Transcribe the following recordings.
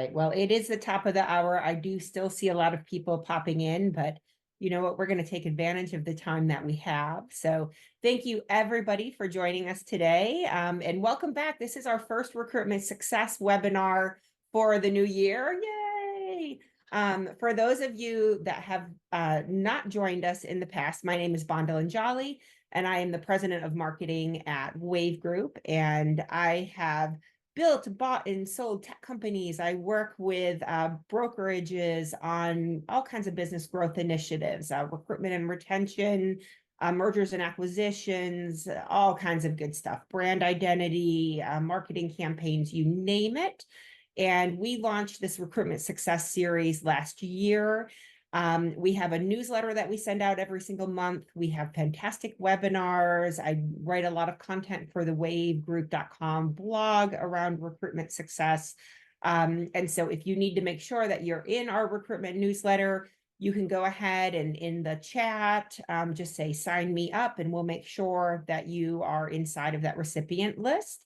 right. Well, it is the top of the hour. I do still see a lot of people popping in, but you know what? We're going to take advantage of the time that we have. So thank you, everybody, for joining us today. And welcome back. This is our first recruitment success webinar for the new year. Yay! For those of you that have not joined us in the past, my name is Bondilyn Jolly, and I am the president of marketing at Wave Group. And I have built, bought, and sold tech companies. I work with brokerages on all kinds of business growth initiatives, recruitment and retention, mergers and acquisitions, all kinds of good stuff, brand identity, marketing campaigns, you name it. And we launched this recruitment success series last year. We have a newsletter that we send out every single month. We have fantastic webinars. I write a lot of content for the wavegroup.com blog around recruitment success. And so if you need to make sure that you're in our recruitment newsletter, you can go ahead and in the chat, just say, sign me up, and we'll make sure that you are inside of that recipient list.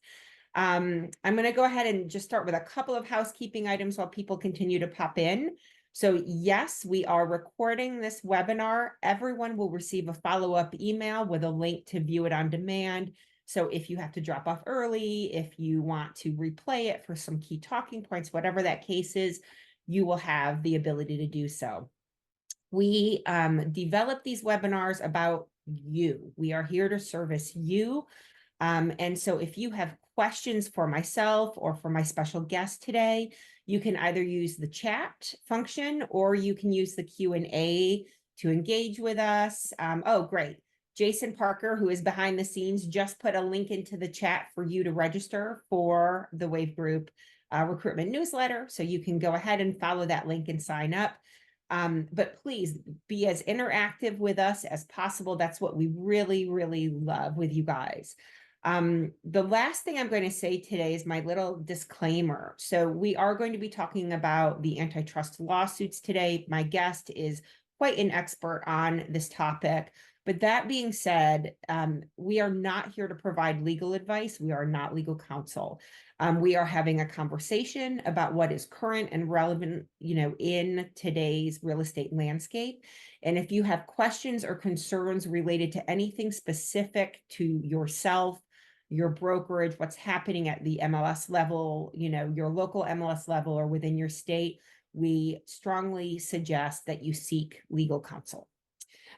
I'm going to go ahead and just start with a couple of housekeeping items while people continue to pop in. So yes, we are recording this webinar. Everyone will receive a follow-up email with a link to view it on demand. So if you have to drop off early, if you want to replay it for some key talking points, whatever that case is, you will have the ability to do so. We develop these webinars about you. We are here to service you. And so if you have questions for myself or for my special guest today, you can either use the chat function or you can use the Q&A to engage with us. Oh, great. Jason Parker, who is behind the scenes, just put a link into the chat for you to register for the Wave Group recruitment newsletter. So you can go ahead and follow that link and sign up. But please be as interactive with us as possible. That's what we really, really love with you guys. The last thing I'm going to say today is my little disclaimer. So we are going to be talking about the antitrust lawsuits today. My guest is quite an expert on this topic. But that being said, we are not here to provide legal advice. We are not legal counsel. We are having a conversation about what is current and relevant, in today's real estate landscape. And if you have questions or concerns related to anything specific to yourself, your brokerage, what's happening at the MLS level, your local MLS level or within your state, we strongly suggest that you seek legal counsel.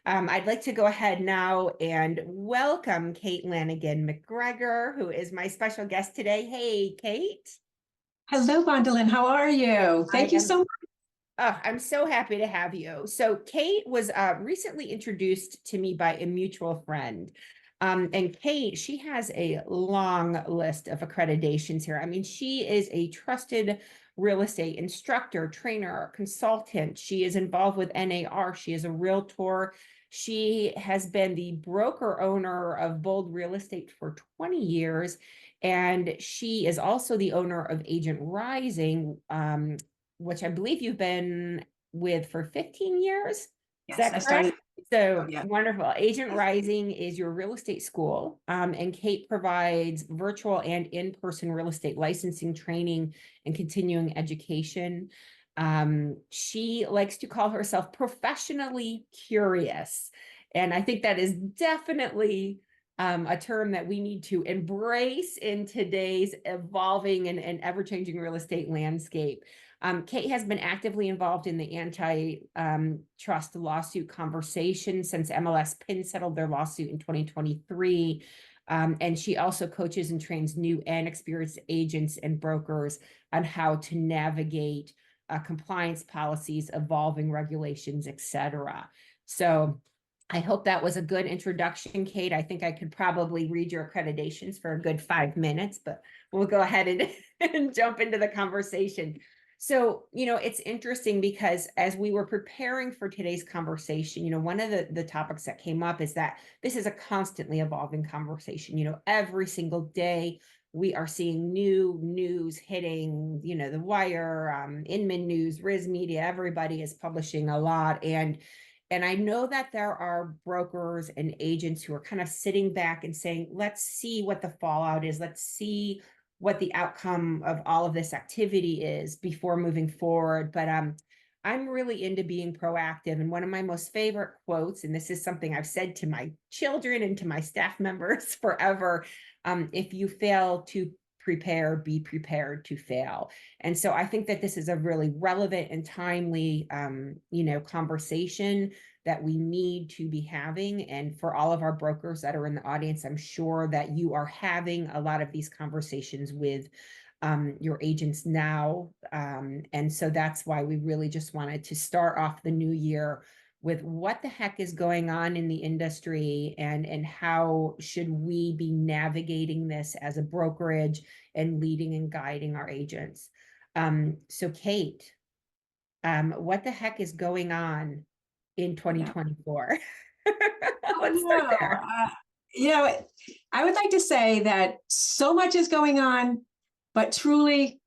I'd like to go ahead now and welcome Kate Lanagen MacGregor, who is my special guest today. Hey, Kate. Hello, Bondilyn. How are you? Thank you so much. Oh, I'm so happy to have you. So Kate was recently introduced to me by a mutual friend. And Kate, she has a long list of accreditations here. I mean, she is a trusted real estate instructor, trainer, consultant. She is involved with NAR. She is a realtor. She has been the broker owner of Bold Real Estate for 20 years. And she is also the owner of Agent Rising, which I believe you've been with for 15 years. Yes, Is that I started. So yeah. Wonderful. Agent Rising is your real estate school, and Kate provides virtual and in-person real estate licensing, training, and continuing education. She likes to call herself professionally curious, and I think that is definitely a term that we need to embrace in today's evolving and ever-changing real estate landscape. Kate has been actively involved in the antitrust lawsuit conversation since MLS PIN settled their lawsuit in 2023. And she also coaches and trains new and experienced agents and brokers on how to navigate compliance policies, evolving regulations, etc. So I hope that was a good introduction, Kate. I think I could probably read your accreditations for a good 5 minutes, but we'll go ahead and jump into the conversation. So, it's interesting because as we were preparing for today's conversation, one of the topics that came up is that this is a constantly evolving conversation. Every single day we are seeing new news hitting, the wire, Inman News, Riz Media, everybody is publishing a lot. And I know that there are brokers and agents who are kind of sitting back and saying, let's see what the fallout is. Let's see what the outcome of all of this activity is before moving forward. But I'm really into being proactive. And one of my most favorite quotes, and this is something I've said to my children and to my staff members forever, if you fail to prepare, be prepared to fail. And so I think that this is a really relevant and timely, conversation that we need to be having. And for all of our brokers that are in the audience, I'm sure that you are having a lot of these conversations with your agents now. And so that's why we really just wanted to start off the new year with what the heck is going on in the industry, and how should we be navigating this as a brokerage and leading and guiding our agents. So Kate, what the heck is going on in 2024? Let's start there. I would like to say that so much is going on, but truly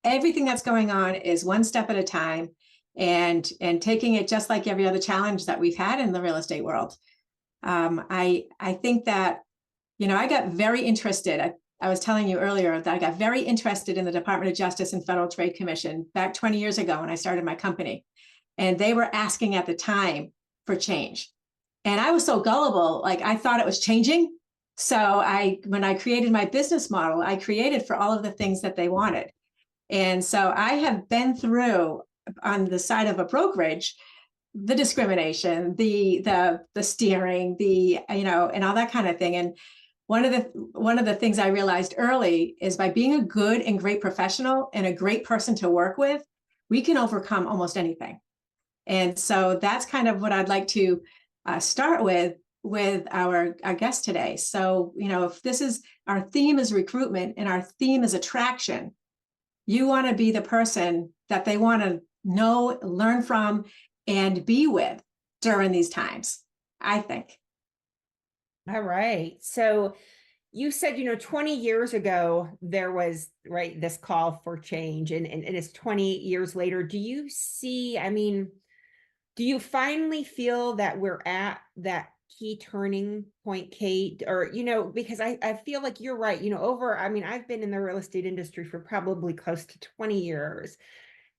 everything that's going on is one step at a time, and taking it just like every other challenge that we've had in the real estate world. I think that, I got very interested. I was telling you earlier that I got very interested in the Department of Justice and Federal Trade Commission back 20 years ago when I started my company. And they were asking at the time for change. And I was so gullible, like I thought it was changing. So when I created my business model, I created for all of the things that they wanted. And so I have been through, on the side of a brokerage, the discrimination, the steering, and all that kind of thing. And one of the things I realized early is by being a good and great professional and a great person to work with, we can overcome almost anything. And so that's kind of what I'd like to start with our guest today. So, if this is, our theme is recruitment and our theme is attraction, you want to be the person that they want to know, learn from, and be with during these times, I think. All right. So you said, 20 years ago, there was, right, this call for change, and it's 20 years later. Do you see, do you finally feel that we're at that key turning point, Kate? Or, because I feel like you're right, I've been in the real estate industry for probably close to 20 years.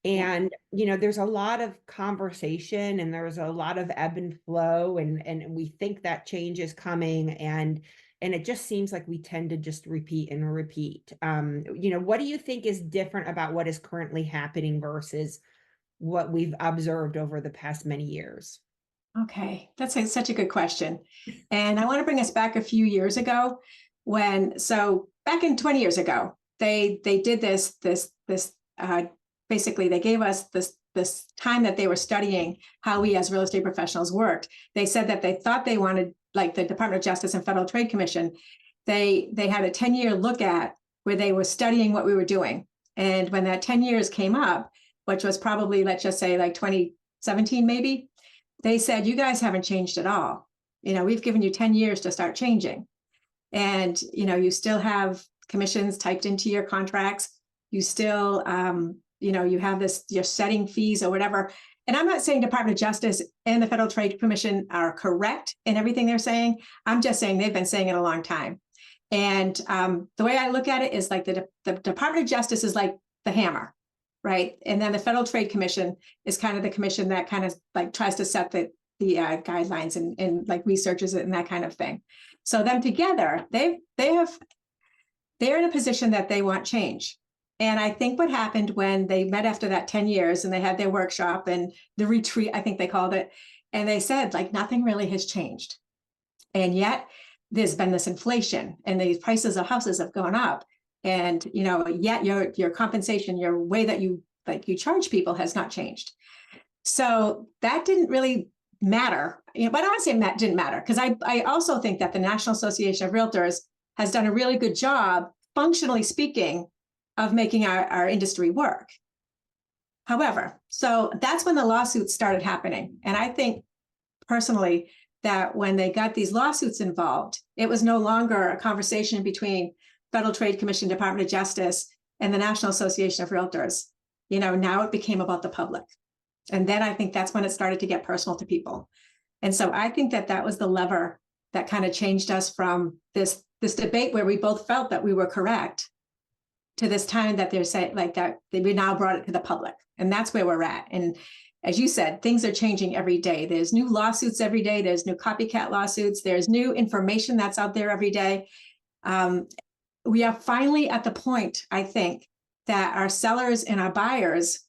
And, there's a lot of conversation and there's a lot of ebb and flow, and we think that change is coming, and it just seems like we tend to just repeat and repeat. What do you think is different about what is currently happening versus what we've observed over the past many years? Okay, that's such a good question. And I want to bring us back a few years ago back in 20 years ago, they did this basically they gave us this time that they were studying how we as real estate professionals worked. They said that they thought they wanted, like the Department of Justice and Federal Trade Commission, they had a 10-year look at where they were studying what we were doing. And when that 10 years came up, which was probably, let's just say like 2017, maybe, they said, you guys haven't changed at all. We've given you 10 years to start changing. And, you still have commissions typed into your contracts. You still, you have this, you're setting fees or whatever. And I'm not saying Department of Justice and the Federal Trade Commission are correct in everything they're saying. I'm just saying they've been saying it a long time. And the way I look at it is like the Department of Justice is like the hammer, right? And then the Federal Trade Commission is kind of the commission that kind of like tries to set the guidelines and like researches it and that kind of thing. So them together, they're in a position that they want change. And I think what happened when they met after that 10 years and they had their workshop and the retreat, I think they called it, and they said like nothing really has changed. And yet there's been this inflation and the prices of houses have gone up. And, yet your compensation, your way that you charge people has not changed. So that didn't really matter. But I don't say that didn't matter, because I also think that the National Association of Realtors has done a really good job, functionally speaking, of making our industry work. However, so that's when the lawsuits started happening. And I think personally that when they got these lawsuits involved, it was no longer a conversation between Federal Trade Commission, Department of Justice, and the National Association of Realtors. Now it became about the public. And then I think that's when it started to get personal to people. And so I think that was the lever that kind of changed us from this this debate where we both felt that we were correct, to this time that they're saying like that we now brought it to the public. And that's where we're at. And as you said, things are changing every day. There's new lawsuits every day. There's new copycat lawsuits. There's new information that's out there every day. We are finally at the point, I think, that our sellers and our buyers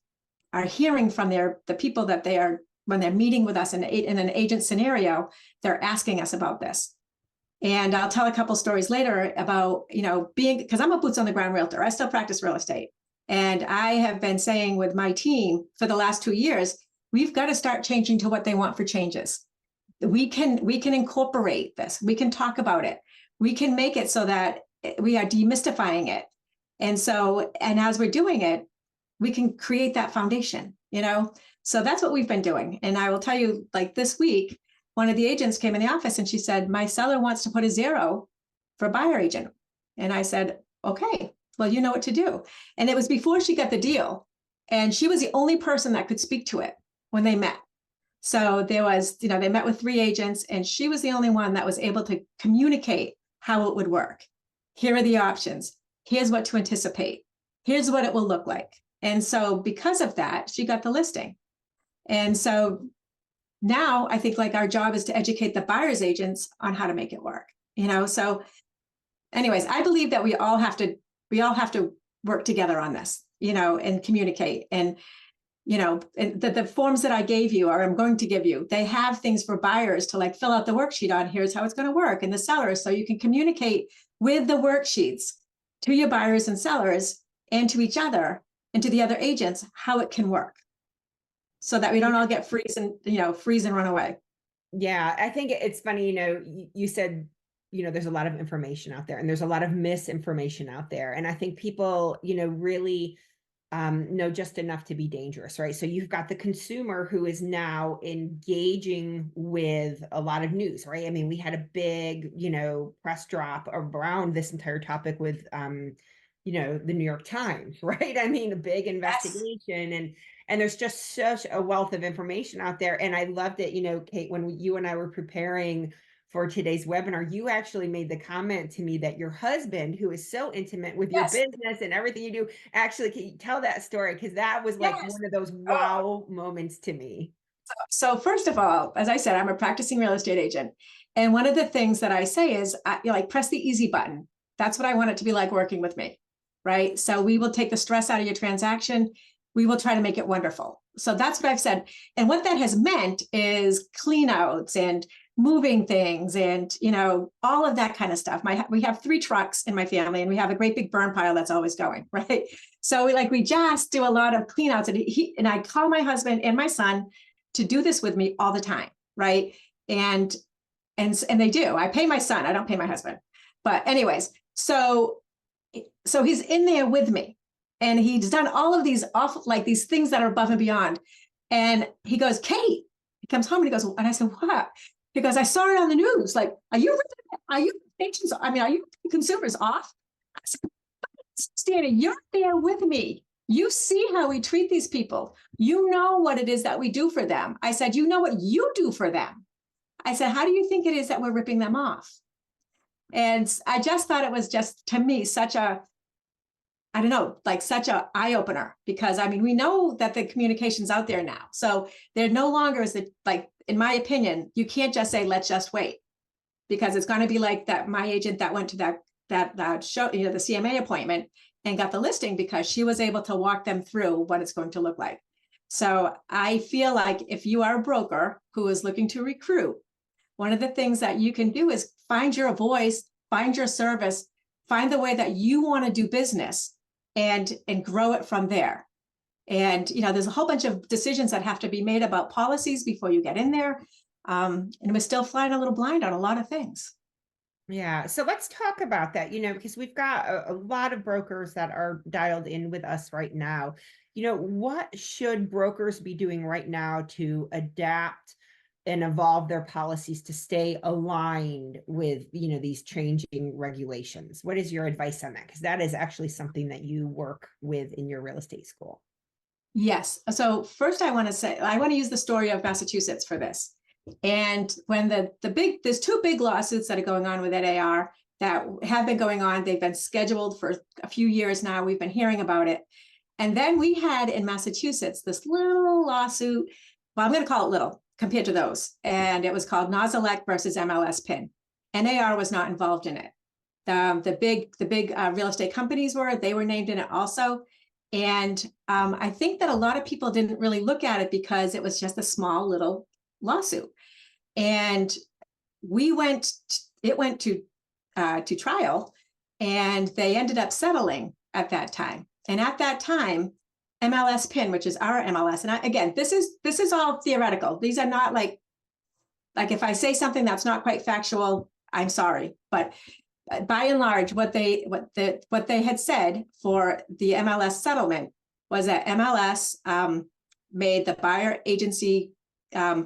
are hearing from the people that they are, when they're meeting with us in an agent scenario, they're asking us about this. And I'll tell a couple stories later about, because I'm a boots on the ground realtor. I still practice real estate. And I have been saying with my team for the last 2 years, we've got to start changing to what they want for changes. We can incorporate this. We can talk about it. We can make it so that we are demystifying it. And as we're doing it, we can create that foundation, So that's what we've been doing. And I will tell you, like this week, one of the agents came in the office and she said, my seller wants to put a 0 for buyer agent. And I said, okay, well, you know what to do. And it was before she got the deal. And she was the only person that could speak to it when they met. So there was, they met with 3 agents and she was the only one that was able to communicate how it would work. Here are the options. Here's what to anticipate. Here's what it will look like. And so because of that, she got the listing. And so now I think like our job is to educate the buyer's agents on how to make it work, So anyways, I believe that we all have to work together on this, and communicate. And, and the forms that I gave you, or I'm going to give you, they have things for buyers to like fill out the worksheet on, here's how it's going to work, and the sellers, so you can communicate with the worksheets to your buyers and sellers and to each other and to the other agents how it can work, so that we don't all get freeze and run away. Yeah, I think it's funny, you said, there's a lot of information out there and there's a lot of misinformation out there. And I think people, really know just enough to be dangerous, right? So you've got the consumer who is now engaging with a lot of news, right? I mean, we had a big, press drop around this entire topic with, the New York Times, right? I mean, a big investigation. And there's just such a wealth of information out there. And I loved it, Kate, when you and I were preparing for today's webinar, you actually made the comment to me that your husband, who is so intimate with your business and everything you do, actually, can you tell that story? Because that was like one of those wow moments to me. So first of all, as I said, I'm a practicing real estate agent. And one of the things that I say is press the easy button. That's what I want it to be like working with me, right? So we will take the stress out of your transaction. We will try to make it wonderful. So that's what I've said. And what that has meant is clean outs and moving things and, all of that kind of stuff. We have 3 trucks in my family and we have a great big burn pile that's always going, right? So we just do a lot of clean outs, and I call my husband and my son to do this with me all the time, right? And they do. I pay my son, I don't pay my husband. But anyways, so he's in there with me. And he's done all of these these things that are above and beyond. And he goes, Kate, he comes home and he goes, and I said, what? He goes, I saw it on the news. Like, are you consumers off? I said, Stanley, you're there with me. You see how we treat these people. You know what it is that we do for them. I said, you know what you do for them. I said, how do you think it is that we're ripping them off? And I just thought it was just, to me, such a eye opener, because we know that the communication's out there now. So there no longer is in my opinion, you can't just say, let's just wait, because it's going to be like that. My agent that went to that show, the CMA appointment and got the listing because she was able to walk them through what it's going to look like. So I feel like if you are a broker who is looking to recruit, one of the things that you can do is find your voice, find your service, find the way that you want to do business, and grow it from there. And, there's a whole bunch of decisions that have to be made about policies before you get in there. And we're still flying a little blind on a lot of things. Yeah. So let's talk about that, because we've got a lot of brokers that are dialed in with us right now. What should brokers be doing right now to adapt and evolve their policies to stay aligned with, these changing regulations? What is your advice on that? Because that is actually something that you work with in your real estate school. Yes. So first I want to use the story of Massachusetts for this. And when there's 2 big lawsuits that are going on with NAR, that have been going on. They've been scheduled for a few years now. We've been hearing about it. And then we had in Massachusetts this little lawsuit. Well, I'm going to call it little compared to those. And it was called Nozelec versus MLS PIN. NAR was not involved in it. The big real estate companies they were named in it also. And I think that a lot of people didn't really look at it because it was just a small little lawsuit. And it went to trial, and they ended up settling at that time. And at that time, MLS PIN, which is our MLS, and again, this is all theoretical. These are not like if I say something that's not quite factual, I'm sorry, but by and large, what they had said for the MLS settlement was that MLS made the buyer agency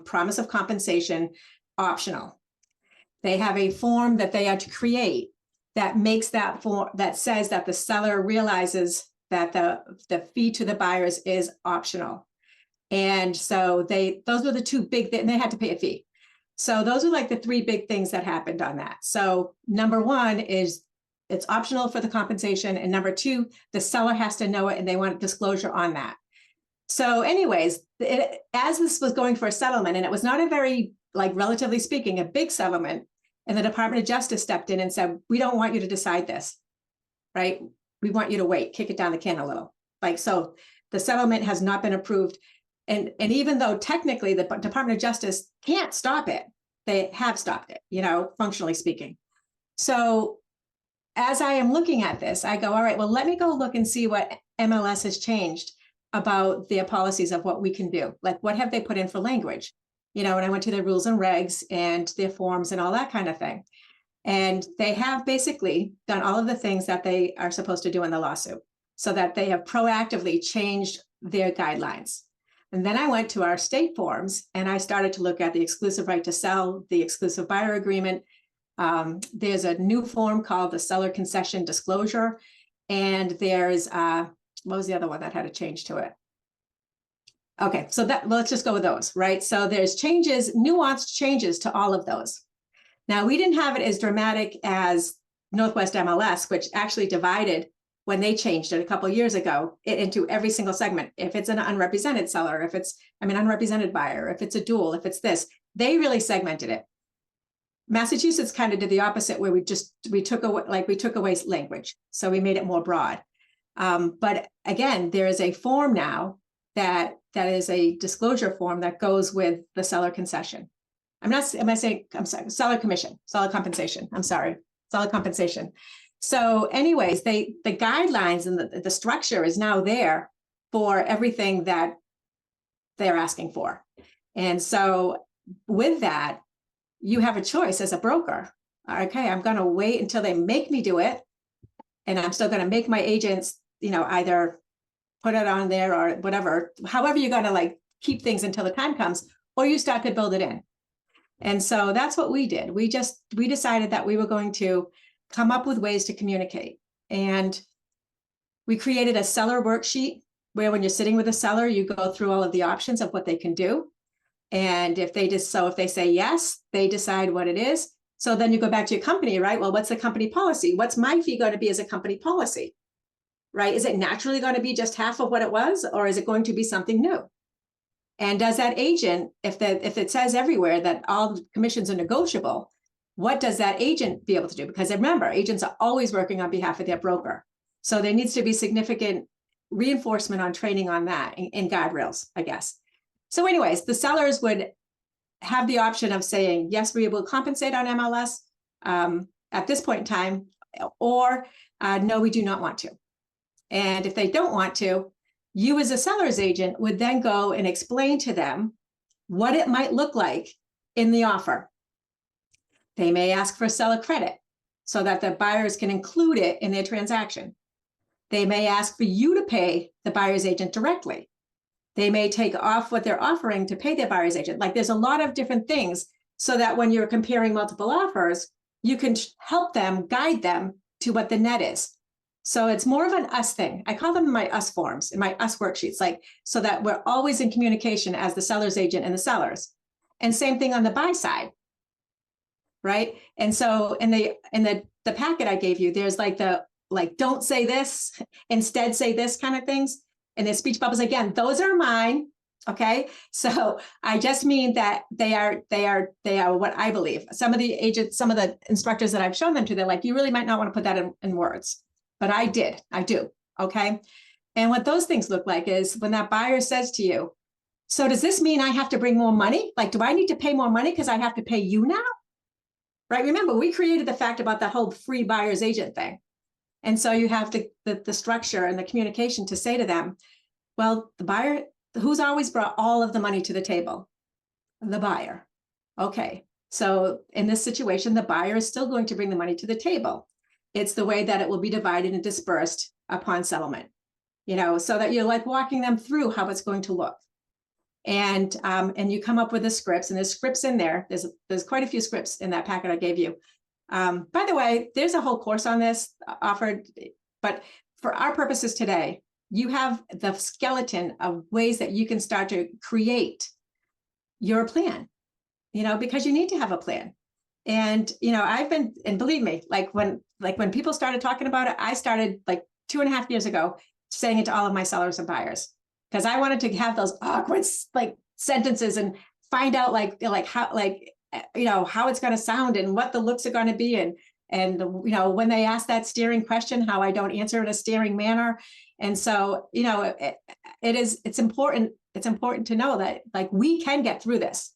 promise of compensation optional. They have a form that they are to create that makes that form that says that the seller realizes that the fee to the buyers is optional. And so those were the two big things, and they had to pay a fee. So those are like the three big things that happened on that. So number one is it's optional for the compensation. And number two, the seller has to know it and they want disclosure on that. So anyways, as this was going for a settlement, and it was not a very, relatively speaking, a big settlement, and the Department of Justice stepped in and said, we don't want you to decide this, right? We want you to wait, kick it down the can a little. So the settlement has not been approved. And even though technically the Department of Justice can't stop it, they have stopped it, functionally speaking. So as I am looking at this, I go, all right, well, let me go look and see what MLS has changed about their policies of what we can do. What have they put in for language? And I went to their rules and regs and their forms and all that kind of thing. And they have basically done all of the things that they are supposed to do in the lawsuit, so that they have proactively changed their guidelines. And then I went to our state forms and I started to look at the exclusive right to sell, the exclusive buyer agreement. There's a new form called the seller concession disclosure. And there's, what was the other one that had a change to it? Okay, so let's just go with those, right? So there's nuanced changes to all of those. Now, we didn't have it as dramatic as Northwest MLS, which actually divided when they changed it a couple of years ago into every single segment. If it's an unrepresented seller, if it's, unrepresented buyer, if it's a dual, if it's this, they really segmented it. Massachusetts kind of did the opposite, where we took away language. So we made it more broad. But again, there is a form now that is a disclosure form that goes with the seller concession. Seller commission, seller compensation. Seller compensation. So anyways, the guidelines and the structure is now there for everything that they're asking for. And so with that, you have a choice as a broker. Okay, I'm going to wait until they make me do it. And I'm still going to make my agents, either put it on there or whatever, however you're going to keep things until the time comes, or you start to build it in. And so that's what we did. We decided that we were going to come up with ways to communicate. And we created a seller worksheet where when you're sitting with a seller, you go through all of the options of what they can do. And if they say yes, they decide what it is. So then you go back to your company, right? Well, what's the company policy? What's my fee going to be as a company policy, right? Is it naturally going to be just half of what it was, or is it going to be something new? And does that agent, if it says everywhere that all commissions are negotiable, what does that agent be able to do? Because remember, agents are always working on behalf of their broker. So there needs to be significant reinforcement on training on that in guardrails, I guess. So anyways, the sellers would have the option of saying, yes, we will compensate on MLS at this point in time, or no, we do not want to. And if they don't want to, you as a seller's agent would then go and explain to them what it might look like in the offer. They may ask for seller credit so that the buyers can include it in their transaction. They may ask for you to pay the buyer's agent directly. They may take off what they're offering to pay their buyer's agent. There's a lot of different things so that when you're comparing multiple offers, you can help them, guide them to what the net is. So it's more of an us thing. I call them my us forms and my us worksheets, so that we're always in communication as the seller's agent and the sellers. And same thing on the buy side. right? And so in the packet I gave you, there's like don't say this, instead say this kind of things. And the speech bubbles, again, those are mine. Okay. So I just mean that they are what I believe. Some of the agents, some of the instructors that I've shown them to, they're like, you really might not want to put that in words, but I do. Okay. And what those things look like is when that buyer says to you, so does this mean I have to bring more money? Like, do I need to pay more money because I have to pay you now? Right. Remember, we created the fact about the whole free buyer's agent thing. And so you have the structure and the communication to say to them, well, the buyer, who's always brought all of the money to the table? The buyer. Okay. So in this situation, the buyer is still going to bring the money to the table. It's the way that it will be divided and dispersed upon settlement, so that you're like walking them through how it's going to look. And you come up with the scripts, and there's scripts in there. There's quite a few scripts in that packet I gave you. By the way, there's a whole course on this offered, but for our purposes today, you have the skeleton of ways that you can start to create your plan, because you need to have a plan. And, and believe me, like when people started talking about it, I started like 2.5 years ago saying it to all of my sellers and buyers, because I wanted to have those awkward like sentences and find out how it's going to sound and what the looks are going to be. And when they ask that steering question, how I don't answer in a steering manner. And so, it's important. It's important to know that like we can get through this.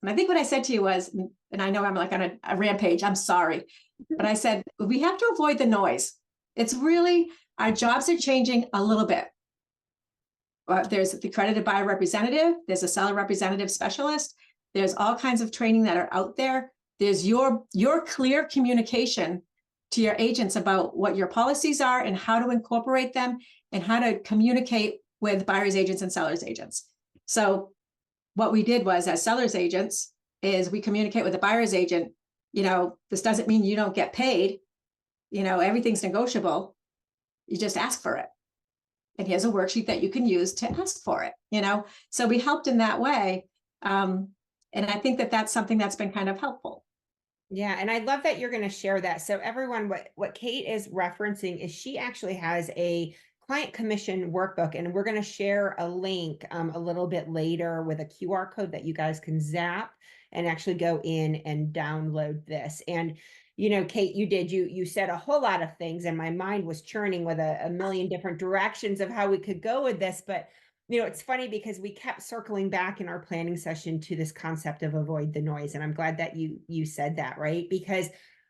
And I think what I said to you was, and I know I'm like on a rampage, I'm sorry, but I said, we have to avoid the noise. It's really, our jobs are changing a little bit. There's the accredited buyer representative. There's a seller representative specialist. There's all kinds of training that are out there. There's your clear communication to your agents about what your policies are and how to incorporate them and how to communicate with buyer's agents and seller's agents. So what we did was, as seller's agents, is we communicate with the buyer's agent, this doesn't mean you don't get paid, everything's negotiable. You just ask for it. And here's a worksheet that you can use to ask for it, So we helped in that way. And I think that that's something that's been kind of helpful. Yeah, and I love that you're going to share that. So everyone, what Kate is referencing is she actually has a client commission workbook, and we're going to share a link a little bit later with a QR code that you guys can zap and actually go in and download this. And Kate, you said a whole lot of things, and my mind was churning with a million different directions of how we could go with this. But it's funny because we kept circling back in our planning session to this concept of avoid the noise. And I'm glad that you said that, right? Because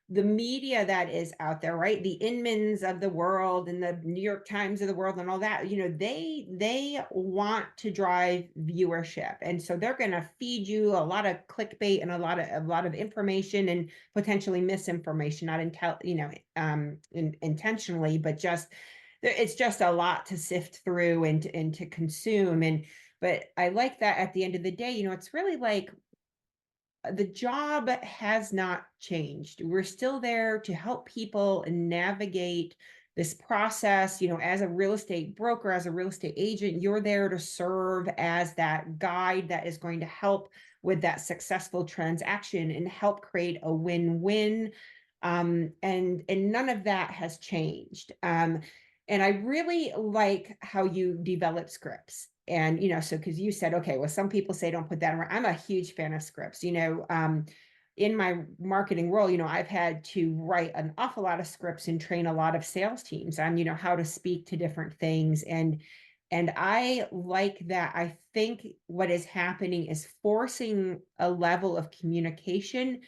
the media that is out there, right? The Inmans of the world and the New York Times of the world and all that, they want to drive viewership. And so they're going to feed you a lot of clickbait and a lot of information and potentially misinformation, not intentionally, but just it's just a lot to sift through and to consume. But I like that at the end of the day, it's really like the job has not changed. We're still there to help people navigate this process. As a real estate broker, as a real estate agent, you're there to serve as that guide that is going to help with that successful transaction and help create a win-win. And none of that has changed. And I really like how you develop scripts. And, so because you said, okay, well, some people say don't put that around. I'm a huge fan of scripts. In my marketing role, I've had to write an awful lot of scripts and train a lot of sales teams on, how to speak to different things. And I like that. I think what is happening is forcing a level of communication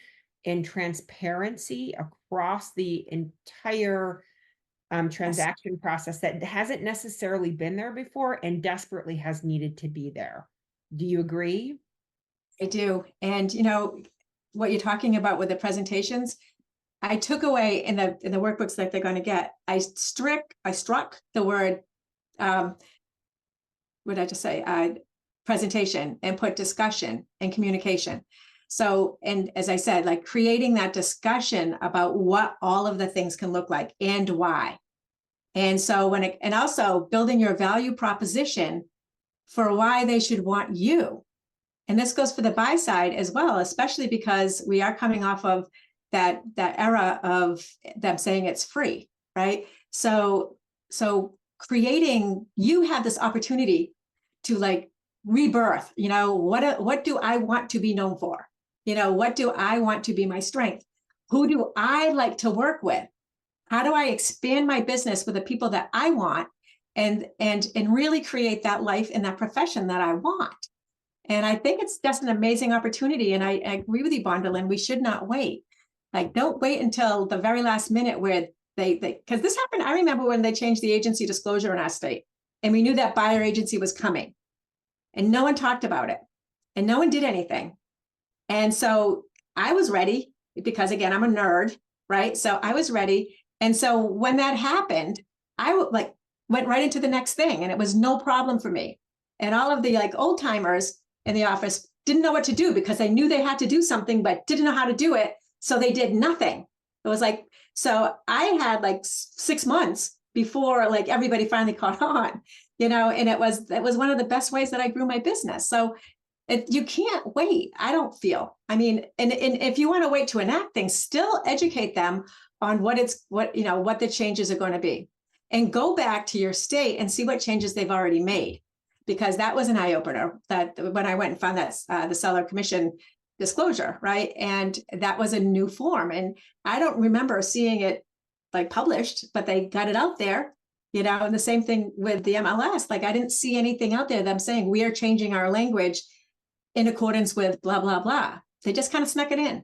and transparency across the entire transaction process that hasn't necessarily been there before and desperately has needed to be there. Do you agree? I do. And what you're talking about with the presentations, I took away in the workbooks that they're going to get, I struck the word, what did I just say? Presentation, and put discussion and communication. So, and as I said, like creating that discussion about what all of the things can look like and why. And so and also building your value proposition for why they should want you. And this goes for the buy side as well, especially because we are coming off of that era of them saying it's free, right? So creating, you have this opportunity to like rebirth, what do I want to be known for? What do I want to be my strength? Who do I like to work with? How do I expand my business with the people that I want and really create that life and that profession that I want? And I think it's just an amazing opportunity. And I agree with you, Bondilyn, we should not wait. Like, don't wait until the very last minute where because this happened. I remember when they changed the agency disclosure in our state, and we knew that buyer agency was coming, and no one talked about it, and no one did anything. And so I was ready because, again, I'm a nerd, right? So I was ready. And so when that happened, I went right into the next thing, and it was no problem for me. And all of the old timers in the office didn't know what to do because they knew they had to do something, but didn't know how to do it. So they did nothing. It was so I had 6 months before everybody finally caught on, and it was one of the best ways that I grew my business. So you can't wait. I don't feel, and if you want to wait to enact things, still educate them on what the changes are going to be, and go back to your state and see what changes they've already made. Because that was an eye opener that when I went and found that the seller commission disclosure, right? And that was a new form. And I don't remember seeing it published, but they got it out there, and the same thing with the MLS. I didn't see anything out there, them saying we are changing our language in accordance with blah, blah, blah. They just kind of snuck it in,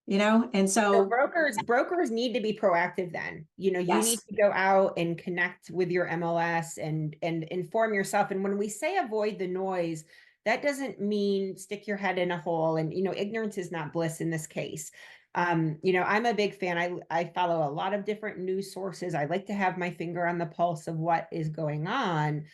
and so brokers need to be proactive then. You need to go out and connect with your MLS and inform yourself. And when we say avoid the noise, that doesn't mean stick your head in a hole. And ignorance is not bliss in this case. I'm a big fan. I follow a lot of different news sources. I like to have my finger on the pulse of what is going on,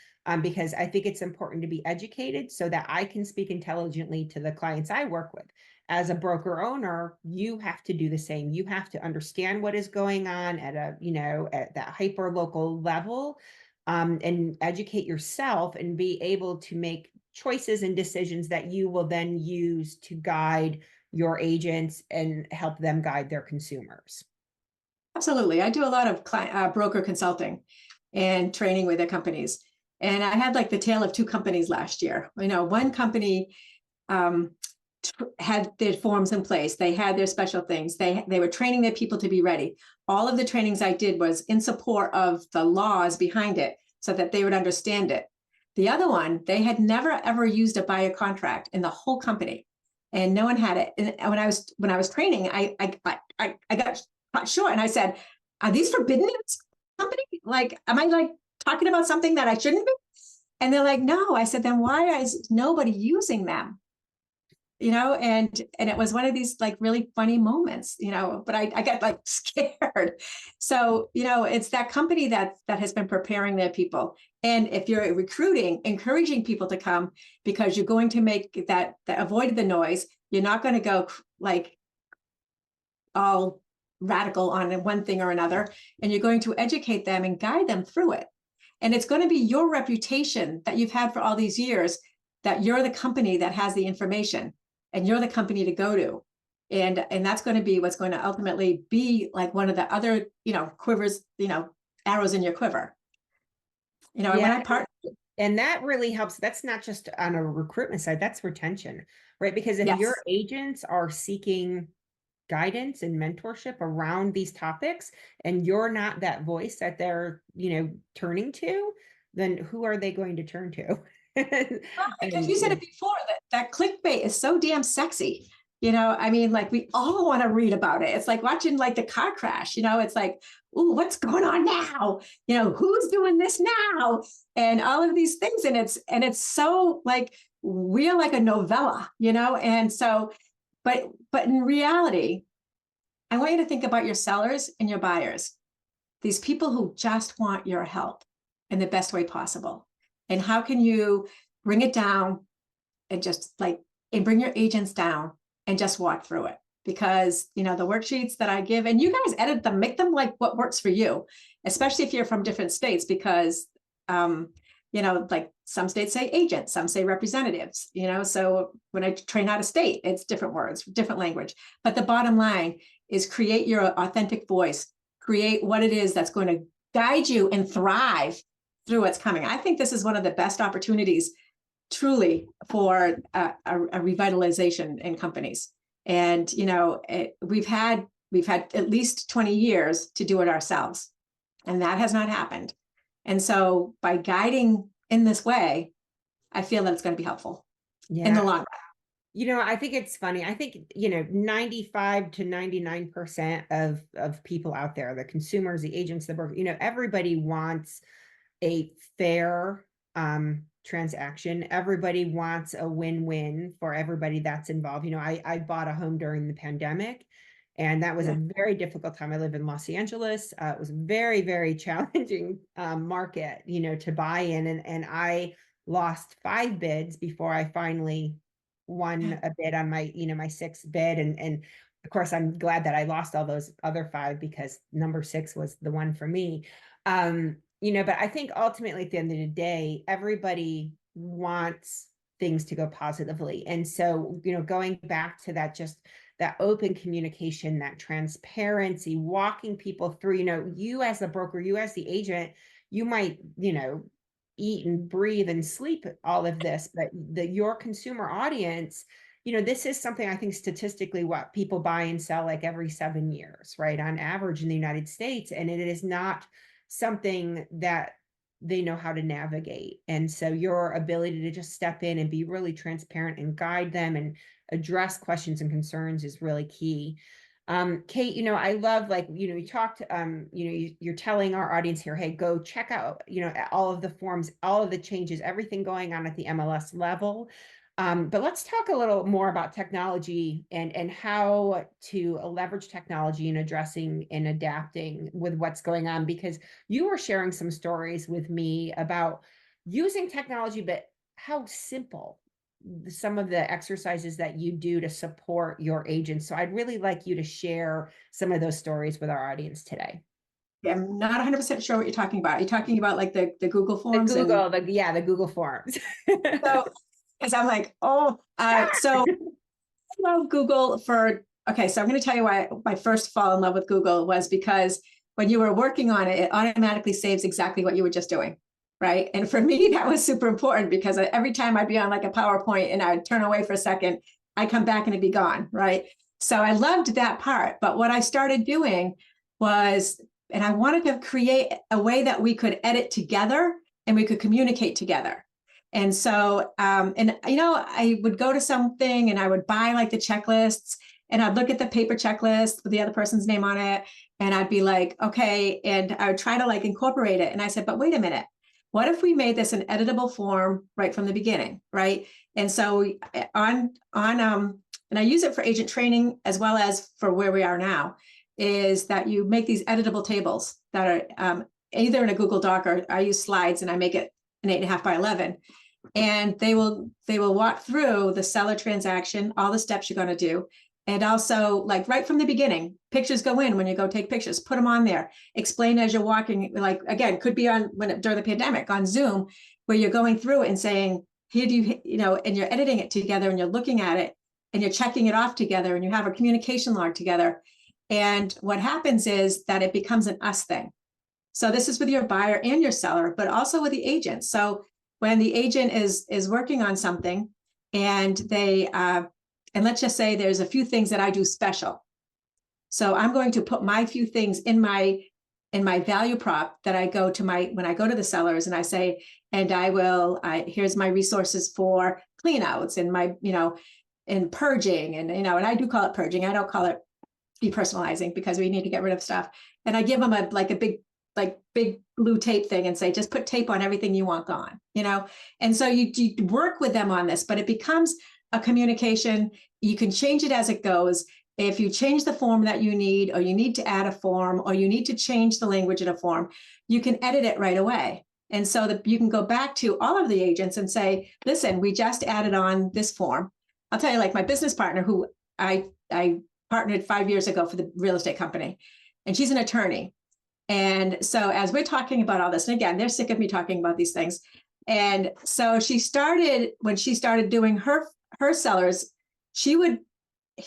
because I think it's important to be educated so that I can speak intelligently to the clients I work with. As a broker owner, you have to do the same. You have to understand what is going on at at that hyper local level, and educate yourself and be able to make choices and decisions that you will then use to guide your agents and help them guide their consumers. Absolutely. I do a lot of broker consulting and training with their companies. And I had the tale of two companies last year. One company had their forms in place. They had their special things. They were training their people to be ready. All of the trainings I did was in support of the laws behind it so that they would understand it. The other one, they had never, ever used a buyer contract in the whole company, and no one had it. And when I was training, I got caught short, and I said, "Are these forbidden in this company? Am I talking about something that I shouldn't be?" And they're like, "No." I said, "Then why is nobody using them?" And it was one of these really funny moments, but I got scared. So, it's that company that has been preparing their people. And if you're recruiting, encouraging people to come because you're going to make that avoid the noise, you're not going to go all radical on one thing or another, and you're going to educate them and guide them through it. And it's going to be your reputation that you've had for all these years, that you're the company that has the information. And you're the company to go to. And that's going to be what's going to ultimately be one of the other, quivers, arrows in your quiver. And when I and that really helps. That's not just on a recruitment side, that's retention, right? Because if your agents are seeking guidance and mentorship around these topics, and you're not that voice that they're, turning to, then who are they going to turn to? Because you said it before, that clickbait is so damn sexy. We all want to read about it. It's like watching the car crash, it's ooh, what's going on now? Who's doing this now? And all of these things. And it's so we're like a novella, and so, but in reality, I want you to think about your sellers and your buyers, these people who just want your help in the best way possible. And how can you bring it down and just and bring your agents down and just walk through it? Because, the worksheets that I give, and you guys edit them, make them what works for you, especially if you're from different states, because like some states say agent, some say representatives, so when I train out of state, it's different words, different language. But the bottom line is create your authentic voice, create what it is that's going to guide you and thrive through what's coming. I think this is one of the best opportunities truly for a revitalization in companies. And, we've had at least 20 years to do it ourselves, and that has not happened. And so by guiding in this way, I feel that it's going to be helpful in the long run. I think it's funny. I think, 95 to 99% of people out there, the consumers, the agents, the broker, everybody wants a fair transaction. Everybody wants a win-win for everybody that's involved. I bought a home during the pandemic, and that was a very difficult time. I live in Los Angeles. It was a very, very challenging market, to buy in. And I lost 5 bids before I finally won a bid on my, my 6th bid. And of course, I'm glad that I lost all those other 5 because number 6 was the one for me. But I think ultimately at the end of the day, everybody wants things to go positively. And so, going back to that, just that open communication, that transparency, walking people through, you as the broker, you as the agent, you might, eat and breathe and sleep all of this, but your consumer audience, this is something I think statistically what people buy and sell like every 7 years, right? On average in the United States. And it is not something that they know how to navigate. And so your ability to just step in and be really transparent and guide them and address questions and concerns is really key. Kate, I love, you talked, you're telling our audience here, hey, go check out, all of the forms, all of the changes, everything going on at the MLS level. But let's talk a little more about technology and how to leverage technology in addressing and adapting with what's going on, because you were sharing some stories with me about using technology, but how simple some of the exercises that you do to support your agents. So I'd really like you to share some of those stories with our audience today. Yeah, I'm not 100% sure what you're talking about. Are you talking about like the Google Forms? The Google Forms. So, because I'm like, so I love Google so I'm going to tell you why my first fall in love with Google was because when you were working on it, it automatically saves exactly what you were just doing. Right. And for me, that was super important because every time I'd be on like a PowerPoint and I'd turn away for a second, I'd come back and it'd be gone. Right. So I loved that part. But what I started doing was, and I wanted to create a way that we could edit together and we could communicate together. And so, I would go to something and I would buy like the checklists and I'd look at the paper checklist with the other person's name on it. And I'd be like, okay. And I would try to like incorporate it. And I said, but wait a minute. What if we made this an editable form right from the beginning, right? And so and I use it for agent training as well as for where we are now, is that you make these editable tables that are either in a Google Doc or I use slides and I make it an 8.5 by 11. And they will walk through the seller transaction, all the steps you're going to do. And also, like right from the beginning, pictures go in when you go take pictures, put them on there, explain as you're walking, like, again, could be on during the pandemic on Zoom, where you're going through it and saying, here do you, and you're editing it together and you're looking at it and you're checking it off together and you have a communication log together. And what happens is that it becomes an us thing. So this is with your buyer and your seller, but also with the agent. So when the agent is working on something and they, and let's just say there's a few things that I do special. So I'm going to put my few things in my value prop that I go to when I go to the sellers and I say, and here's my resources for clean outs and my, and purging and I do call it purging. I don't call it depersonalizing because we need to get rid of stuff. And I give them a big blue tape thing and say, just put tape on everything you want gone, And so you work with them on this, but it becomes a communication. You can change it as it goes. If you change the form that you need, or you need to add a form, or you need to change the language in a form, you can edit it right away. And so that you can go back to all of the agents and say, listen, we just added on this form. I'll tell you, like my business partner, who I partnered 5 years ago for the real estate company, and she's an attorney. And so as we're talking about all this, and again, they're sick of me talking about these things, And so when she started doing her sellers, she would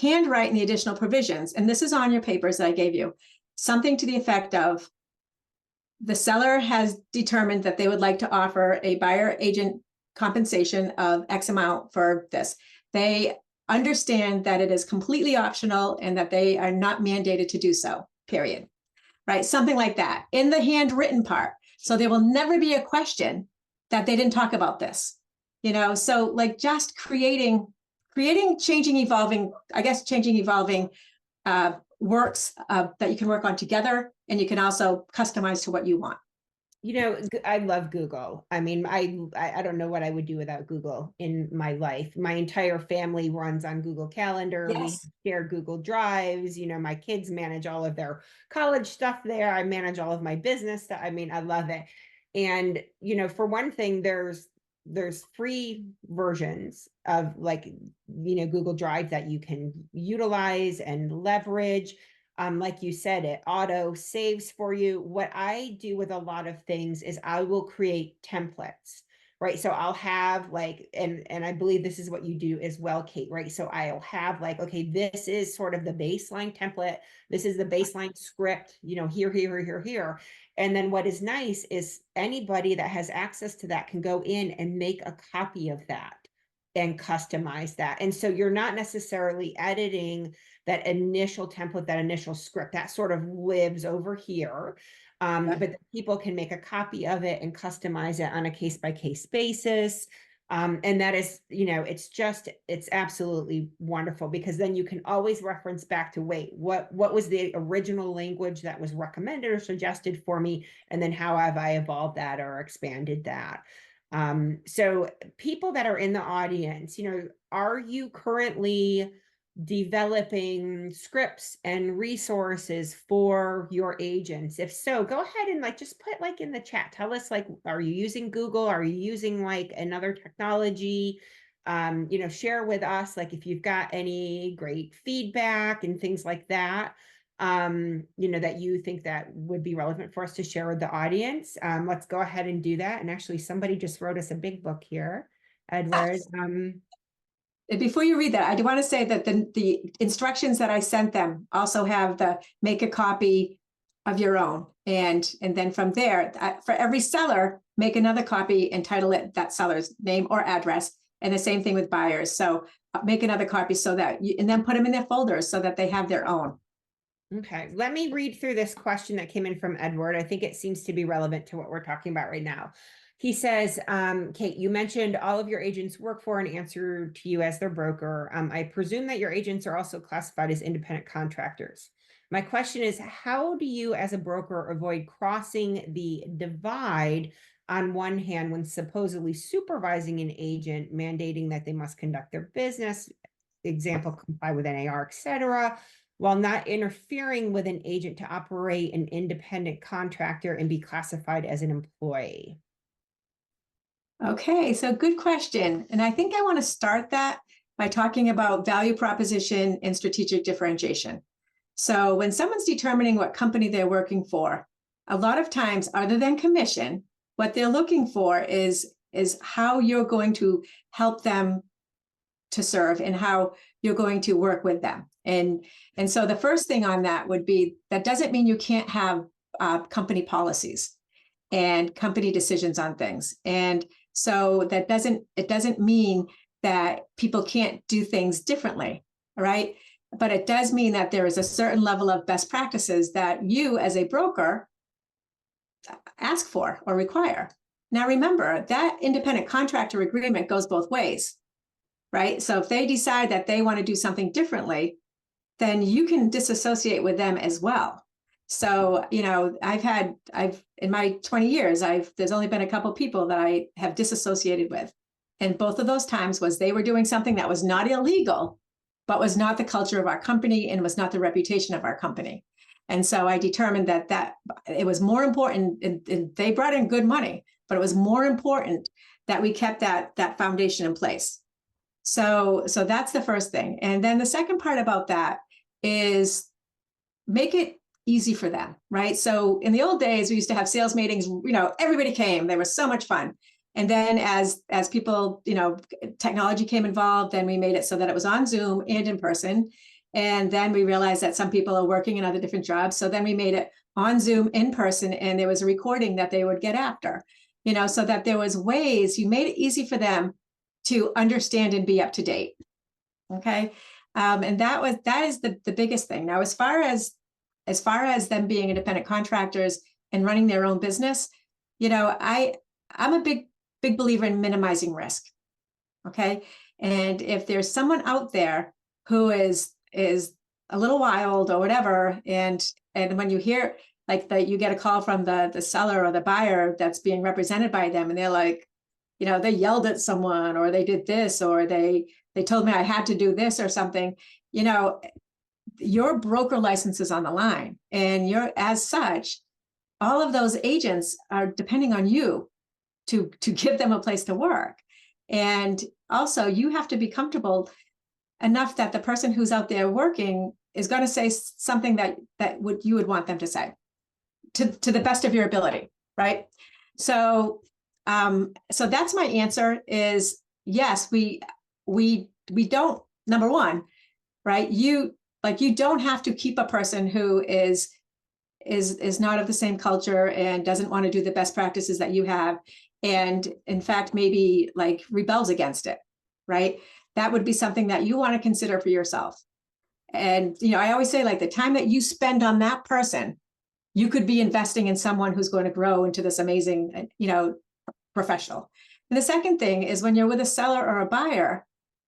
handwrite in the additional provisions. And this is on your papers that I gave you, something to the effect of, the seller has determined that they would like to offer a buyer agent compensation of X amount for this. They understand that it is completely optional and that they are not mandated to do so, period. Right? Something like that in the handwritten part. So there will never be a question that they didn't talk about this. So like just creating, changing, evolving works that you can work on together, and you can also customize to what you want. I love Google. I mean, I don't know what I would do without Google in my life. My entire family runs on Google Calendar. Yes. We share Google Drives. My kids manage all of their college stuff there. I manage all of my business stuff. I mean, I love it. And, for one thing, there's free versions of Google Drive that you can utilize and leverage. Like you said, it auto saves for you. What I do with a lot of things is I will create templates, right? So I'll have and I believe this is what you do as well, Kate, right? So I'll have okay, this is sort of the baseline template. This is the baseline script, here. And then what is nice is anybody that has access to that can go in and make a copy of that and customize that. And so you're not necessarily editing that initial template, that initial script, that sort of lives over here. But people can make a copy of it and customize it on a case-by-case basis. And that is, it's absolutely wonderful, because then you can always reference back to, wait, what was the original language that was recommended or suggested for me? And then how have I evolved that or expanded that? So people that are in the audience, are you currently developing scripts and resources for your agents? If so, go ahead and just put in the chat. Tell us, are you using Google? Are you using another technology? Share with us if you've got any great feedback and things like that, that you think that would be relevant for us to share with the audience. Let's go ahead and do that. And actually, somebody just wrote us a big book here, Edward. Before you read that, I do want to say that the instructions that I sent them also have the make a copy of your own. And then from there, for every seller, make another copy and title it that seller's name or address. And the same thing with buyers. So make another copy so that and then put them in their folders so that they have their own. Okay, let me read through this question that came in from Edward. I think it seems to be relevant to what we're talking about right now. He says, Kate, you mentioned all of your agents work for and answer to you as their broker. I presume that your agents are also classified as independent contractors. My question is, how do you as a broker avoid crossing the divide on one hand when supposedly supervising an agent, mandating that they must conduct their business, example, comply with NAR, etc., while not interfering with an agent to operate an independent contractor and be classified as an employee? Okay, so good question. And I think I want to start that by talking about value proposition and strategic differentiation. So when someone's determining what company they're working for, a lot of times, other than commission, what they're looking for is how you're going to help them to serve and how you're going to work with them. And so the first thing on that would be, that doesn't mean you can't have company policies and company decisions on things. And so it doesn't mean that people can't do things differently, right? But it does mean that there is a certain level of best practices that you as a broker ask for or require. Now, remember that independent contractor agreement goes both ways, right? So if they decide that they want to do something differently, then you can disassociate with them as well. So, I've in my 20 years, there's only been a couple of people that I have disassociated with. And both of those times was they were doing something that was not illegal, but was not the culture of our company and was not the reputation of our company. And so I determined that it was more important, and they brought in good money, but it was more important that we kept that foundation in place. So that's the first thing. And then the second part about that is make it easy for them, right? So in the old days, we used to have sales meetings, everybody came, they were so much fun. And then as people, technology came involved, then we made it so that it was on Zoom and in person. And then we realized that some people are working in other different jobs. So then we made it on Zoom in person, and there was a recording that they would get after, so that there was ways. You made it easy for them to understand and be up to date. Okay. And that is the biggest thing. Now, as far as them being independent contractors and running their own business, I'm a big believer in minimizing risk. Okay. And if there's someone out there who is a little wild or whatever, and when you hear like that, you get a call from the seller or the buyer that's being represented by them, and they're like, they yelled at someone, or they did this, or they told me I had to do this or something, your broker license is on the line, and you're, as such, all of those agents are depending on you to give them a place to work. And also, you have to be comfortable enough that the person who's out there working is going to say something that you would want them to say to the best of your ability, right? So that's my answer is yes, we don't, number one, right? You don't have to keep a person who is not of the same culture and doesn't want to do the best practices that you have, and in fact maybe like rebels against it, right? That would be something that you want to consider for yourself. And I always say, like, the time that you spend on that person, you could be investing in someone who's going to grow into this amazing professional. And the second thing is, when you're with a seller or a buyer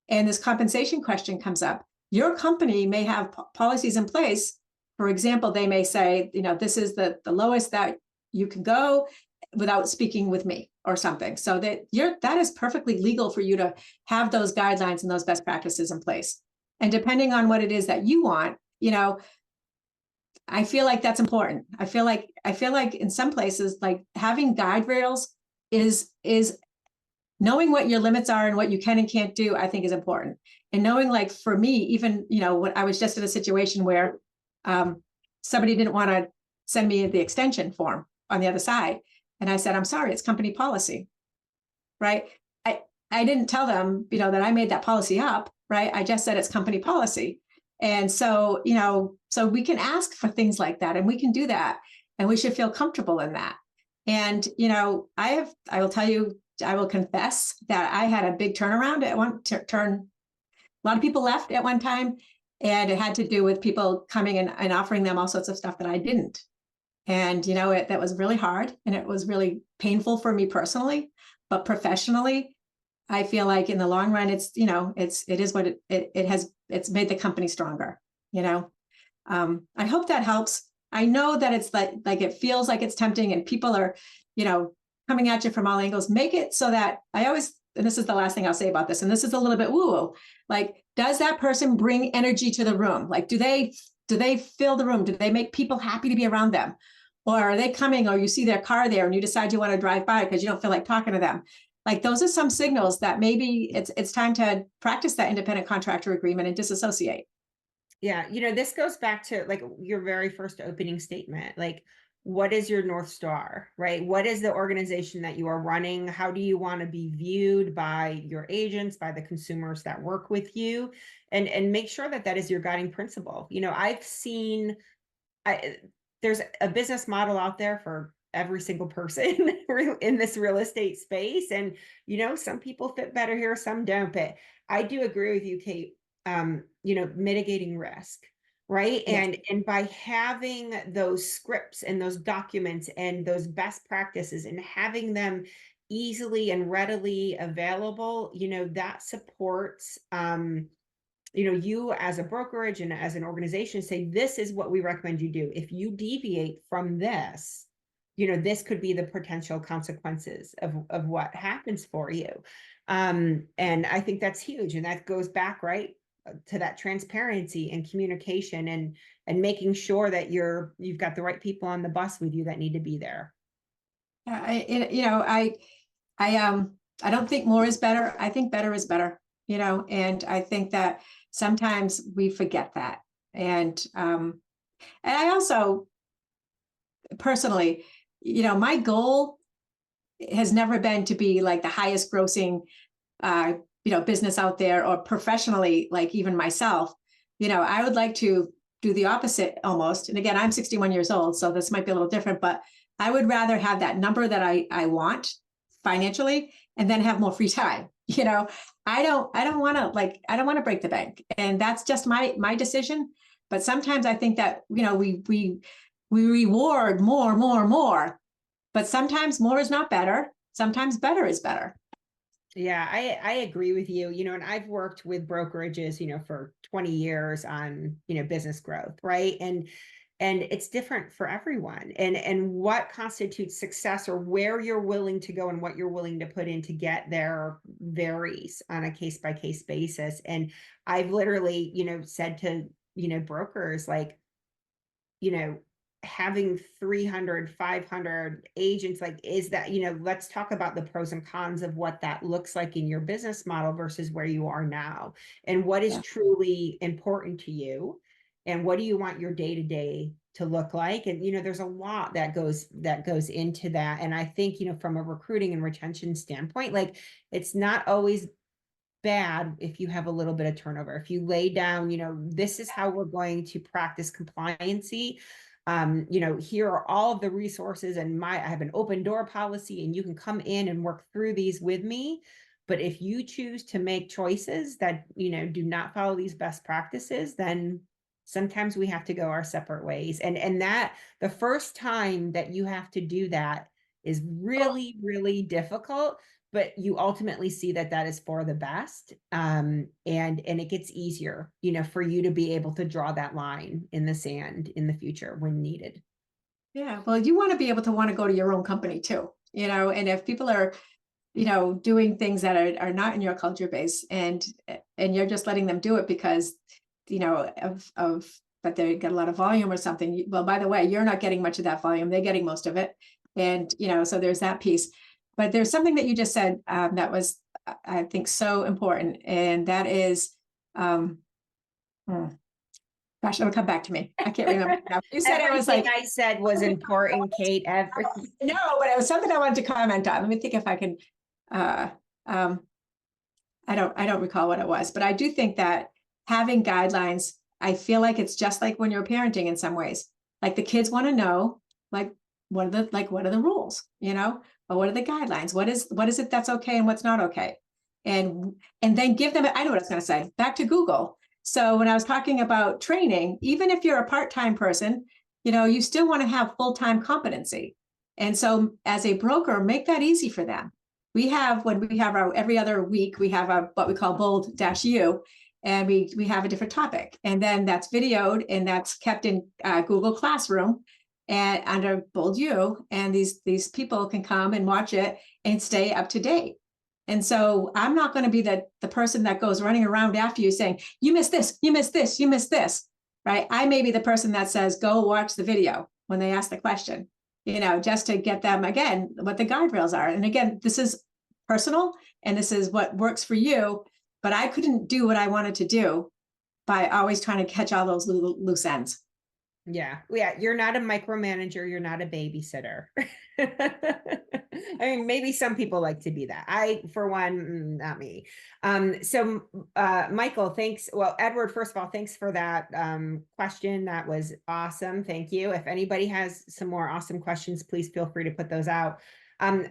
and this compensation question comes up, your company may have policies in place. For example, they may say, this is the lowest that you can go without speaking with me or something. So that is perfectly legal for you to have those guidelines and those best practices in place. And depending on what it is that you want, I feel like that's important. I feel like in some places, like, having guide rails is knowing what your limits are and what you can and can't do, I think is important. And knowing, like, for me, even, when I was just in a situation where somebody didn't want to send me the extension form on the other side. And I said, I'm sorry, it's company policy, right? I didn't tell them, that I made that policy up, right? I just said it's company policy. And so, so we can ask for things like that, and we can do that, and we should feel comfortable in that. And, I will tell you, I will confess that I had a big turnaround at one turn. A lot of people left at one time, and it had to do with people coming and offering them all sorts of stuff that I didn't. And, that was really hard, and it was really painful for me personally, but professionally, I feel like in the long run, it's, it is what it's made the company stronger, I hope that helps. I know that it's like it feels like it's tempting, and people are, coming at you from all angles. Make it so that and this is the last thing I'll say about this, and this is a little bit woo-woo, like, does that person bring energy to the room? Like, do they fill the room? Do they make people happy to be around them? Or are they coming, or you see their car there and you decide you want to drive by because you don't feel like talking to them? Like, those are some signals that maybe it's time to practice that independent contractor agreement and disassociate. Yeah. This goes back to, like, your very first opening statement. Like, what is your North Star, right? What is the organization that you are running? How do you want to be viewed by your agents, by the consumers that work with you? And make sure that is your guiding principle. I've seen, there's a business model out there for every single person in this real estate space. And, some people fit better here, some don't. But I do agree with you, Kate, mitigating risk. Right. Yes. And by having those scripts and those documents and those best practices and having them easily and readily available, that supports, you as a brokerage and as an organization say, this is what we recommend you do. If you deviate from this, this could be the potential consequences of what happens for you. And I think that's huge. And that goes back, right, to that transparency and communication and making sure that you've got the right people on the bus with you that need to be there. I don't think more is better. I think better is better, and I think that sometimes we forget that. And I also personally, my goal has never been to be like the highest grossing, business out there, or professionally, like even myself. I would like to do the opposite almost. And again, I'm 61 years old, so this might be a little different, but I would rather have that number that I want financially, and then have more free time. I don't want to break the bank, and that's just my decision. But sometimes I think that, we reward more, but sometimes more is not better. Sometimes better is better. Yeah, I agree with you, and I've worked with brokerages, for 20 years on, business growth, right? And it's different for everyone. And what constitutes success, or where you're willing to go and what you're willing to put in to get there, varies on a case by case basis. And I've literally, said to, brokers, like, having 300, 500 agents, like, is that, let's talk about the pros and cons of what that looks like in your business model versus where you are now, and what is truly important to you, and what do you want your day-to-day to look like. And, there's a lot that goes into that. And I think, from a recruiting and retention standpoint, like, it's not always bad if you have a little bit of turnover. If you lay down, this is how we're going to practice compliancy. Here are all of the resources, and I have an open door policy, and you can come in and work through these with me. But if you choose to make choices that, do not follow these best practices, then sometimes we have to go our separate ways. And that the first time that you have to do that is really, really difficult, but you ultimately see that is for the best. And it gets easier, for you to be able to draw that line in the sand in the future when needed. Yeah. Well, you want to be able to want to go to your own company too, and if people are, doing things that are not in your culture base, and you're just letting them do it because, but they get a lot of volume or something. Well, by the way, you're not getting much of that volume. They're getting most of it. And, so there's that piece. But there's something that you just said that was, I think, so important. And that is, gosh, it'll come back to me. I can't remember now. You said it was like, I said was important, Kate. Everything. No, but it was something I wanted to comment on. Let me think if I can. I don't recall what it was, but I do think that having guidelines, I feel like it's just like when you're parenting in some ways. Like, the kids want to know, like, what are the rules, or what are the guidelines? What is it that's okay and what's not okay? And then give them, I know what I was going to say, back to Google. So when I was talking about training, even if you're a part-time person, you still want to have full-time competency. And so as a broker, make that easy for them. When we have our every other week, we have what we call bold-u, and we have a different topic. And then that's videoed, and that's kept in Google Classroom and under bold-u, and these people can come and watch it and stay up to date. And so I'm not going to be the person that goes running around after you saying, you missed this, you missed this, you missed this, right? I may be the person that says, go watch the video when they ask the question, just to get them, again, what the guardrails are. And again, this is personal, and this is what works for you, but I couldn't do what I wanted to do by always trying to catch all those loose ends. Yeah. You're not a micromanager. You're not a babysitter. I mean, maybe some people like to be that. I, for one, not me. So Michael, thanks. Well, Edward, first of all, thanks for that question. That was awesome. Thank you. If anybody has some more awesome questions, please feel free to put those out.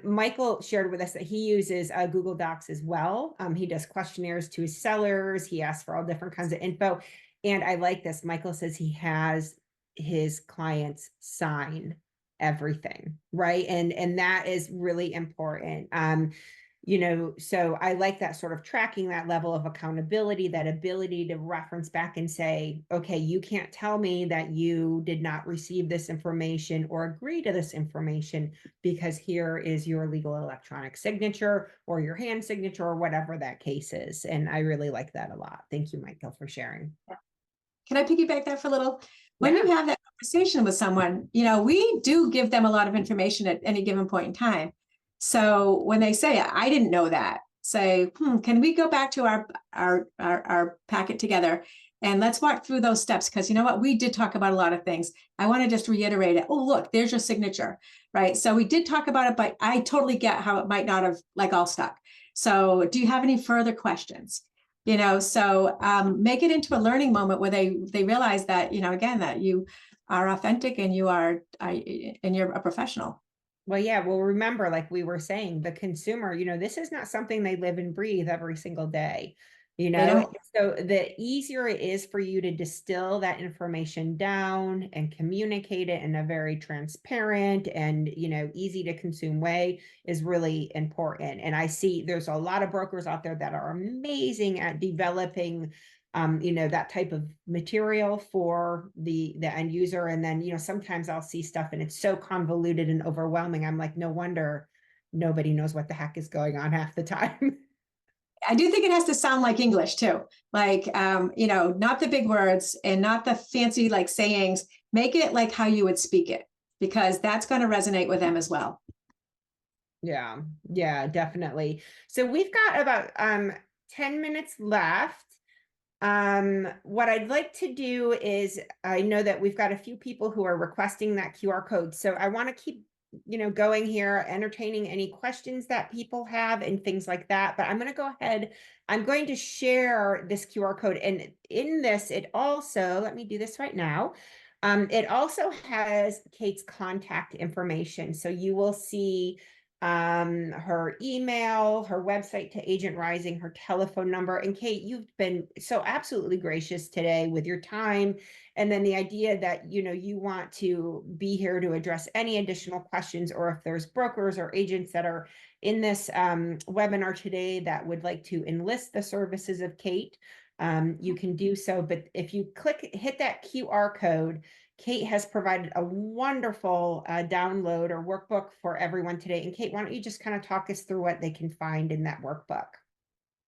Michael shared with us that he uses Google Docs as well. He does questionnaires to his sellers. He asks for all different kinds of info. And I like this. Michael says he has his clients sign everything, right? And that is really important. So I like that sort of tracking, that level of accountability, that ability to reference back and say, okay, you can't tell me that you did not receive this information or agree to this information, because here is your legal electronic signature or your hand signature or whatever that case is. And I really like that a lot. Thank you, Michael, for sharing. Can I piggyback that for a little? When you have that conversation with someone, we do give them a lot of information at any given point in time. So when they say, I didn't know that, say, can we go back to our packet together And let's walk through those steps, because you know what? We did talk about a lot of things. I want to just reiterate it. Oh, look, there's your signature, right? So we did talk about it, but I totally get how it might not have like all stuck. So do you have any further questions? So make it into a learning moment where they realize that, again, that you are authentic and you're a professional. Well, yeah, well, remember, like we were saying, the consumer, this is not something they live and breathe every single day, They don't. so the easier it is for you to distill that information down and communicate it in a very transparent and, easy to consume way is really important. And I see there's a lot of brokers out there that are amazing at developing that type of material for the end user. And then, sometimes I'll see stuff and it's so convoluted and overwhelming. I'm like, no wonder nobody knows what the heck is going on half the time. I do think it has to sound like English too. Like, not the big words and not the fancy like sayings. Make it like how you would speak it, because that's going to resonate with them as well. Yeah, definitely. So we've got about 10 minutes left. What I'd like to do is, I know that we've got a few people who are requesting that QR code. So I want to keep, going here, entertaining any questions that people have and things like that. But I'm going to go ahead. I'm going to share this QR code. And in this, it also, let me do this right now. It also has Kate's contact information. So you will see her email, her website to Agent Rising, her telephone number. And Kate, you've been so absolutely gracious today with your time. And then the idea that, you want to be here to address any additional questions, or if there's brokers or agents that are in this webinar today that would like to enlist the services of Kate, you can do so. But if you hit that QR code, Kate has provided a wonderful download or workbook for everyone today. And Kate, why don't you just kind of talk us through what they can find in that workbook?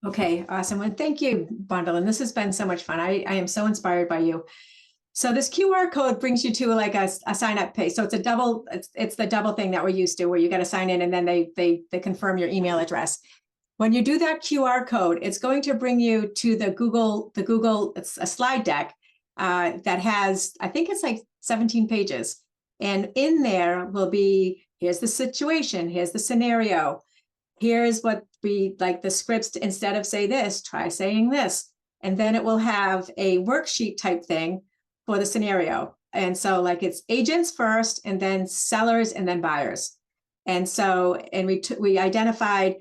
Okay, awesome. Well, thank you, Bondilyn. This has been so much fun. I am so inspired by you. So this QR code brings you to like a sign up page. So it's it's the double thing that we're used to, where you got to sign in and then they confirm your email address. When you do that QR code, it's going to bring you to the Google, it's a slide deck that has, I think it's like 17 pages. And in there will be, here's the situation, here's the scenario, here's what we like the scripts, instead of say this, try saying this. And then it will have a worksheet type thing for the scenario. And so like it's agents first, and then sellers, and then buyers. And so, and we identified,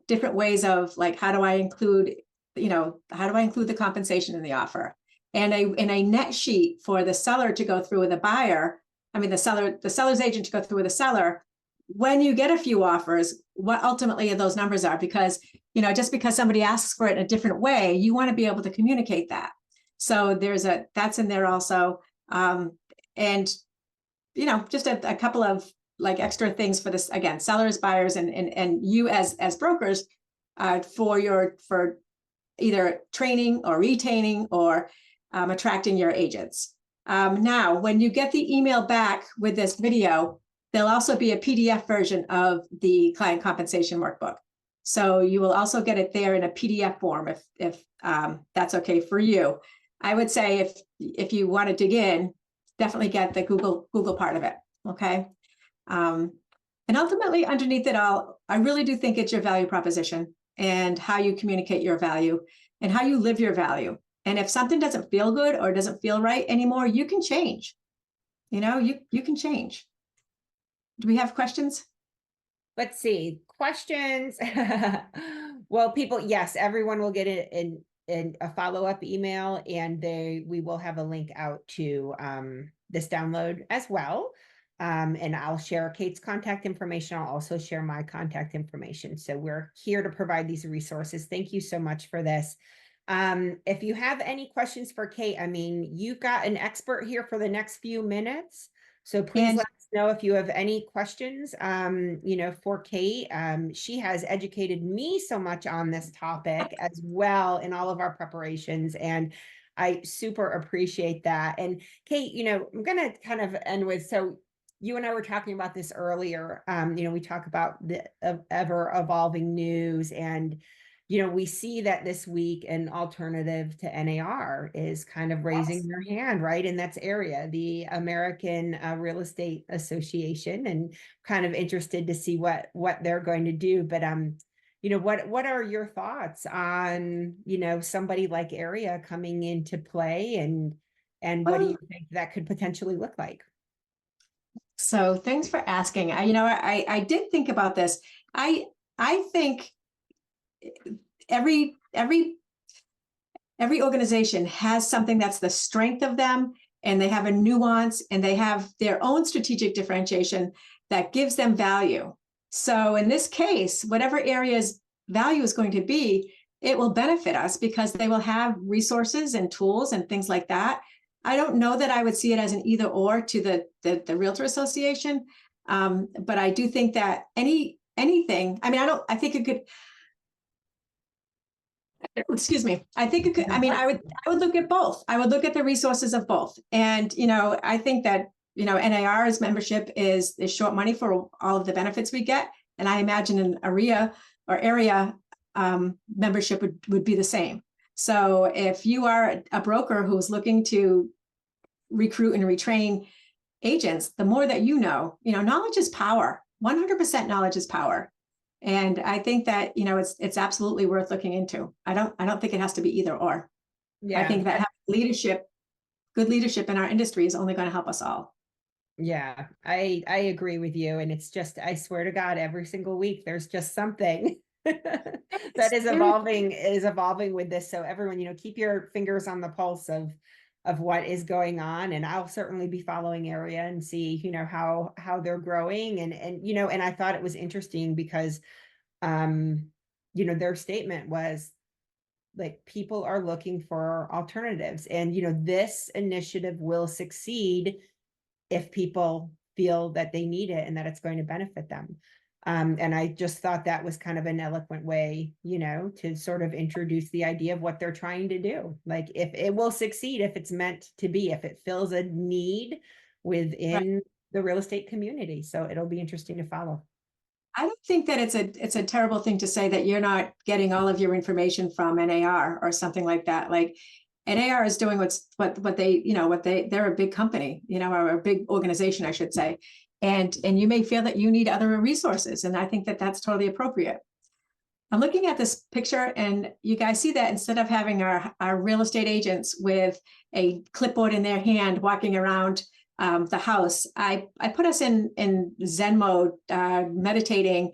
different ways of like, how do I include the compensation in the offer? And a net sheet for the seller to go through with a buyer. I mean, the seller's agent to go through with a seller. When you get a few offers, what ultimately those numbers are, because, just because somebody asks for it in a different way, you want to be able to communicate that. So that's in there also. And, just a couple of like extra things for this, again, sellers, buyers, and you as brokers for either training or retaining or attracting your agents. Now, when you get the email back with this video, there'll also be a PDF version of the client compensation workbook. So you will also get it there in a PDF form if that's okay for you. I would say if you want to dig in, definitely get the Google part of it. Okay. And ultimately, underneath it all, I really do think it's your value proposition and how you communicate your value and how you live your value. And if something doesn't feel good or doesn't feel right anymore, you can change. You can change. Do we have questions? Let's see. Questions. Well, people, yes, everyone will get it in a follow-up email, and we will have a link out to this download as well. And I'll share Kate's contact information. I'll also share my contact information. So we're here to provide these resources. Thank you so much for this. If you have any questions for Kate, I mean, you've got an expert here for the next few minutes. So please let us know if you have any questions, for Kate. She has educated me so much on this topic as well in all of our preparations, and I super appreciate that. And Kate, I'm going to kind of end with, so you and I were talking about this earlier. We talk about the ever evolving news, and we see that this week an alternative to NAR is kind of raising their hand, right? In that area, the American Real Estate Association, and kind of interested to see what they're going to do. But what are your thoughts on, somebody like Area coming into play, and what do you think that could potentially look like? So thanks for asking. I did think about this. I think every organization has something that's the strength of them, and they have a nuance, and they have their own strategic differentiation that gives them value. So in this case, whatever Area's value is going to be, it will benefit us because they will have resources and tools and things like that. I don't know that I would see it as an either or to the Realtor Association, but I do think that anything. I mean, I think it could. Excuse me. I think it could. I mean, I would look at both. I would look at the resources of both, and I think that NAR's membership is short money for all of the benefits we get, and I imagine an Area membership would be the same. So if you are a broker who's looking to recruit and retrain agents, the more that knowledge is power. 100% knowledge is power. And I think that, it's absolutely worth looking into. I don't think it has to be either or. Yeah. I think that good leadership in our industry is only going to help us all. Yeah, I agree with you. And it's just, I swear to God, every single week, there's just something that is evolving with this. So everyone, keep your fingers on the pulse of what is going on. And I'll certainly be following Area and see, how they're growing. And I thought it was interesting because, their statement was like, people are looking for alternatives, and, this initiative will succeed if people feel that they need it and that it's going to benefit them. And I just thought that was kind of an eloquent way, to sort of introduce the idea of what they're trying to do. Like, if it will succeed, if it's meant to be, if it fills a need within the real estate community. So it'll be interesting to follow. I don't think that it's a terrible thing to say that you're not getting all of your information from NAR or something like that. Like, NAR is doing they're a big company, or a big organization, I should say. And you may feel that you need other resources. And I think that that's totally appropriate. I'm looking at this picture, and you guys see that instead of having our real estate agents with a clipboard in their hand walking around the house, I put us in Zen mode, meditating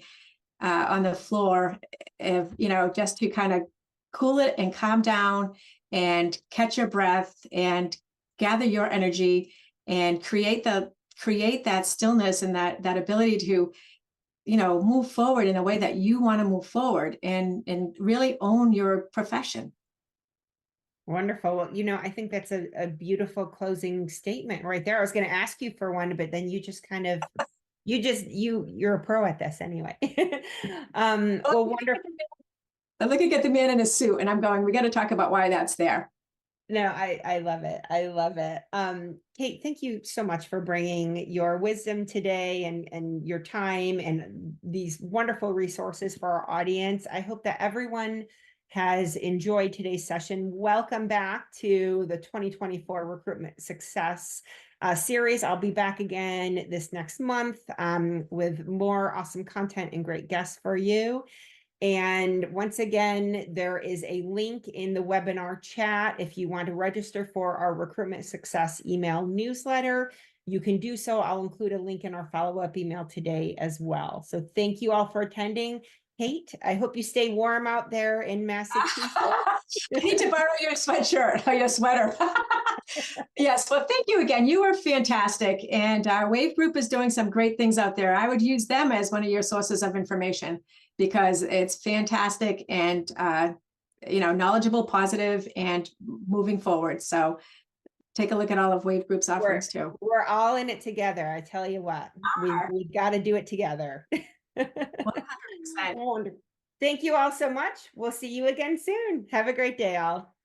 on the floor, just to kind of cool it and calm down and catch your breath and gather your energy and create that stillness and that ability to, move forward in a way that you want to move forward and really own your profession. Wonderful. Well, I think that's a beautiful closing statement right there. I was going to ask you for one, but then you just kind of, you're a pro at this anyway. Well, wonderful. I'm looking at the man in a suit and I'm going, we got to talk about why that's there. No, I love it. I love it. Kate, thank you so much for bringing your wisdom today and your time and these wonderful resources for our audience. I hope that everyone has enjoyed today's session. Welcome back to the 2024 Recruitment Success series. I'll be back again this next month with more awesome content and great guests for you. And once again, there is a link in the webinar chat. If you want to register for our Recruitment Success email newsletter, you can do so. I'll include a link in our follow-up email today as well. So thank you all for attending. Kate, I hope you stay warm out there in Massachusetts. I need to borrow your sweatshirt or your sweater. Yes, well, thank you again. You were fantastic. And our Wave Group is doing some great things out there. I would use them as one of your sources of information because it's fantastic and, knowledgeable, positive, and moving forward. So take a look at all of Wave Group's offerings too. We're all in it together. I tell you what, we got to do it together. 100%. Thank you all so much. We'll see you again soon. Have a great day, all.